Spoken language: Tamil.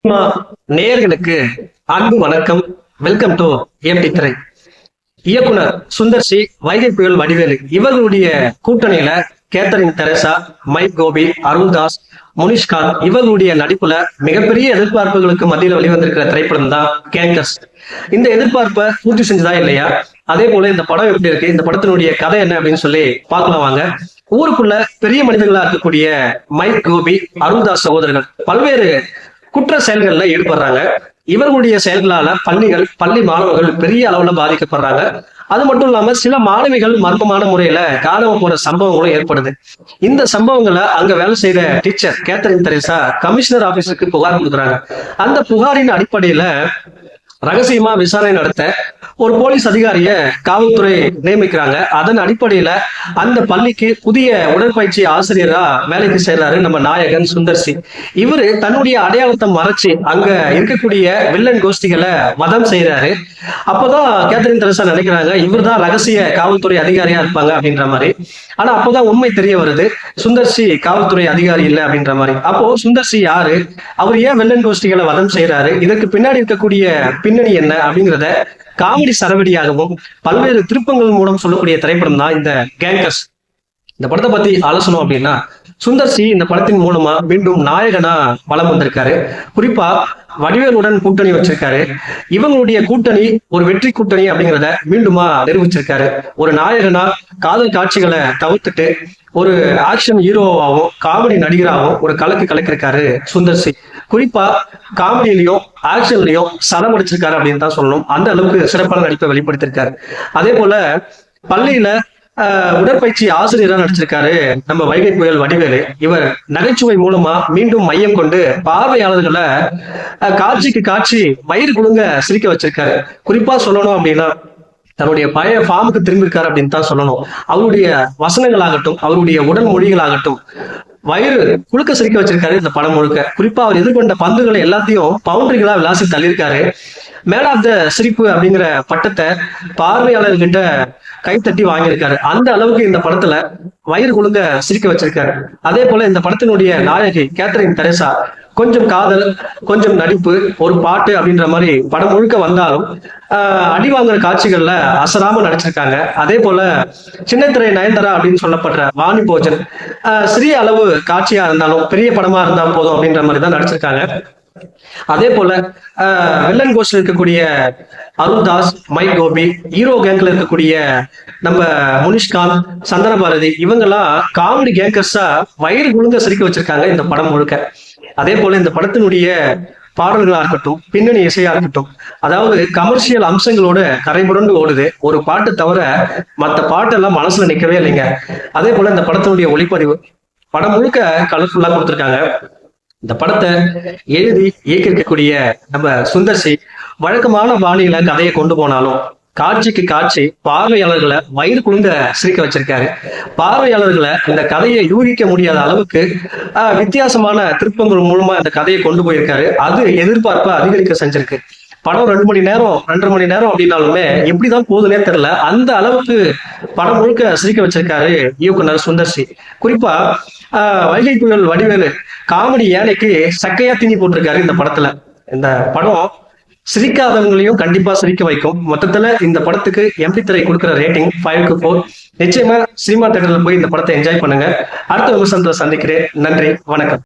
சினிமா நேயர்களுக்கு அன்பு வணக்கம். வெல்கம் டு எம்டி திரை. இயக்குனர் சுந்தர் சி, வைகை புயல் வடிவேலு இவர்களுடைய கூட்டணியில கேத்தரின் தெரசா, மைக் கோபி, அருள்தாஸ், முனிஷ்காந்த் இவர்களுடைய நடிப்புல மிகப்பெரிய எதிர்பார்ப்புகளுக்கு மத்தியில் வெளிவந்திருக்கிற திரைப்படம் தான் கேங்கர்ஸ். இந்த எதிர்பார்ப்பை பூர்த்தி செஞ்சதா இல்லையா? அதே போல இந்த படம் எப்படி இருக்கு, இந்த படத்தினுடைய கதை என்ன அப்படின்னு சொல்லி பார்க்கலாம் வாங்க. ஊருக்குள்ள பெரிய மனிதர்களா இருக்கக்கூடிய மைக் கோபி, அருள்தாஸ் சகோதரர்கள் பல்வேறு குற்ற செயல்கள்ல ஈடுபடுறாங்க. இவர்களுடைய செயல்களால பள்ளி மாணவர்கள் பெரிய அளவுல பாதிக்கப்படுறாங்க. அது மட்டும் இல்லாம சில மாணவிகள் மர்மமான முறையில காணாம போற சம்பவங்களும் ஏற்படுது. இந்த சம்பவங்களை அங்க வேலை செய்த டீச்சர் கேத்தரின் தெரசா கமிஷனர் ஆபீஸுக்கு புகார் கொடுக்குறாங்க. அந்த புகாரின் அடிப்படையில ரகசியமா விசாரணை நடத்த ஒரு போலீஸ் அதிகாரிய காவல்துறை நியமிக்கிறாங்க. அதன் அடிப்படையில அந்த பள்ளிக்கு புதிய உடற்பயிற்சி ஆசிரியரா வேலைக்கு சேர்றாரு நம்ம நாயகன் சுந்தர் சி. இவரு தன்னுடைய அடையாளத்தை மறைச்சு அங்க இருக்கக்கூடிய வில்லன் கோஷ்டிகளை வதம் செய்யறாரு. அப்போதான் கேத்தரின் தெரசா நினைக்கிறாங்க இவர் தான் ரகசிய காவல்துறை அதிகாரியா இருப்பாங்க அப்படின்ற மாதிரி. ஆனா அப்போதான் உண்மை தெரிய வருது, சுந்தர் சி காவல்துறை அதிகாரி இல்லை அப்படின்ற மாதிரி. அப்போ சுந்தர் சி யாரு, அவர் ஏன் வில்லன் கோஷ்டிகளை வதம் செய்யறாரு, இதற்கு பின்னாடி இருக்கக்கூடிய பின்னணி என்ன அப்படிங்கிறத காமெடி சரவெடியாகவும் பல்வேறு திருப்பங்கள் மூலம் சொல்லக்கூடிய திரைப்படம் தான் இந்த கேங்கர்ஸ். இந்த படத்தை பத்தி ஆலோசனை அப்படின்னா, சுந்தர் சி இந்த படத்தின் மூலமா மீண்டும் நாயகனா வலம் வந்திருக்காரு. குறிப்பா வடிவேலுடன் கூட்டணி வச்சிருக்காரு. இவங்களுடைய கூட்டணி ஒரு வெற்றி கூட்டணி அப்படிங்கிறத மீண்டுமா நிரூபிச்சிருக்காரு. ஒரு நாயகனா காதல் காட்சிகளை தவிர்த்துட்டு ஒரு ஆக்ஷன் ஹீரோவாகவும் காமெடி நடிகராகவும் ஒரு கலக்கிருக்காரு சுந்தர் சி. குறிப்பா காமெடியிலையும் ஆக்ஷன்லயும் சலம் அடிச்சிருக்காரு அப்படின்னு தான் சொல்லணும். அந்த அளவுக்கு சிறப்பான நடிப்பை வெளிப்படுத்திருக்காரு. அதே போல பள்ளியில உடற்பயிற்சி ஆசிரியரா நடிச்சிருக்காரு நம்ம வைகை புயல் வடிவேலு. இவர் நகைச்சுவை மூலமா மீண்டும் மையம் கொண்டு பார்வையாளர்களை காட்சிக்கு காட்சி வயிறு குழுங்க சிரிக்க வச்சிருக்காரு. குறிப்பா சொல்லணும் அப்படின்னா தன்னுடைய பழைய ஃபார்முக்கு திரும்பியிருக்காரு அப்படின்னு தான் சொல்லணும். அவருடைய வசனங்களாகட்டும், அவருடைய உடல் மொழிகளாகட்டும் வயிறு குழுக்க சிரிக்க வச்சிருக்காரு இந்த படம் முழுக்க. குறிப்பா அவர் எதிர்கொண்ட பந்துகளை எல்லாத்தையும் பவுண்டரிகளா விளாசி தள்ளியிருக்காரு. மேன் ஆஃப் த சிரிப்பு அப்படிங்கிற பட்டத்தை பார்வையாளர்கிட்ட கைத்தட்டி வாங்கியிருக்காரு. அந்த அளவுக்கு இந்த படத்துல வயிறு குழுங்க சிரிக்க வச்சிருக்காரு. அதே போல இந்த படத்தினுடைய நாயகி கேத்தரின் தெரசா கொஞ்சம் காதல், கொஞ்சம் நடிப்பு, ஒரு பாட்டு அப்படின்ற மாதிரி படம் முழுக்க வந்தாலும் அடி வாங்குற காட்சிகள்ல அசராம நடிச்சிருக்காங்க. அதே போல சின்னத்திரை நயன்தாரா அப்படின்னு சொல்லப்படுற வாணி போஜன் சிறிய அளவு காட்சியா இருந்தாலும் பெரிய படமா இருந்தா போதும் அப்படின்ற மாதிரி தான் நடிச்சிருக்காங்க. அதே போல வில்லன் கோஸ்ட்ல இருக்கக்கூடிய அருள்தாஸ், மைக் கோபி, ஹீரோ கேங்க்ல இருக்கக்கூடிய நம்ம முனிஷ்காந்த், சந்தன பாரதி இவங்கெல்லாம் காமெடி கேங்கர்ஸா வயிறு குழுங்க சிரிக்க வச்சிருக்காங்க இந்த படம் முழுக்க. அதே போல இந்த படத்தினுடைய பாடல்களா இருக்கட்டும், பின்னணி இசையா இருக்கட்டும், அதாவது கமர்ஷியல் அம்சங்களோட கரைபுரண்டு ஓடுது. ஒரு பாட்டு தவிர மற்ற பாட்டெல்லாம் மனசுல நிக்கவே இல்லைங்க. அதே போல இந்த படத்தினுடைய ஒளிப்பதிவு படம் முழுக்க கலர்ஃபுல்லா கொடுத்துருக்காங்க. இந்த படத்தை எழுதி இயக்கியிருக்கக்கூடிய நம்ம சுந்தர் சி வழக்கமான பாணியில கதையை கொண்டு போனாலும் காட்சிக்கு காட்சி பார்வையாளர்களை வயிறு குழுங்க சிரிக்க வச்சிருக்காரு. பார்வையாளர்களை இந்த கதையை யூகிக்க முடியாத அளவுக்கு வித்தியாசமான திருப்பங்கள் மூலமா இந்த கதையை கொண்டு போயிருக்காரு. அது எதிர்பார்ப்பை அதிகரிக்க செஞ்சிருக்கு. படம் 2 மணி நேரம் 2.5 மணி நேரம் அப்படின்னாலுமே எப்படிதான் போகுதுன்னே தெரியல. அந்த அளவுக்கு படம் முழுக்க சிரிக்க வச்சிருக்காரு இயக்குனர் சுந்தர் சி. குறிப்பா வைகை புயல் வடிவேலு காமெடி ஏனைக்கு சக்கையா தீனி போட்டிருக்காரு இந்த படத்துல. இந்த படம் சிரிக்காதவங்களையும் கண்டிப்பா சிரிக்க வைக்கும். மொத்தத்துல இந்த படத்துக்கு எம்டி திரை கொடுக்குற ரேட்டிங் 5க்கு 4. நிச்சயமா சினிமா தியேட்டர்ல போய் இந்த படத்தை என்ஜாய் பண்ணுங்க. அடுத்த விமர்சனத்துல சந்திக்கிறேன். நன்றி, வணக்கம்.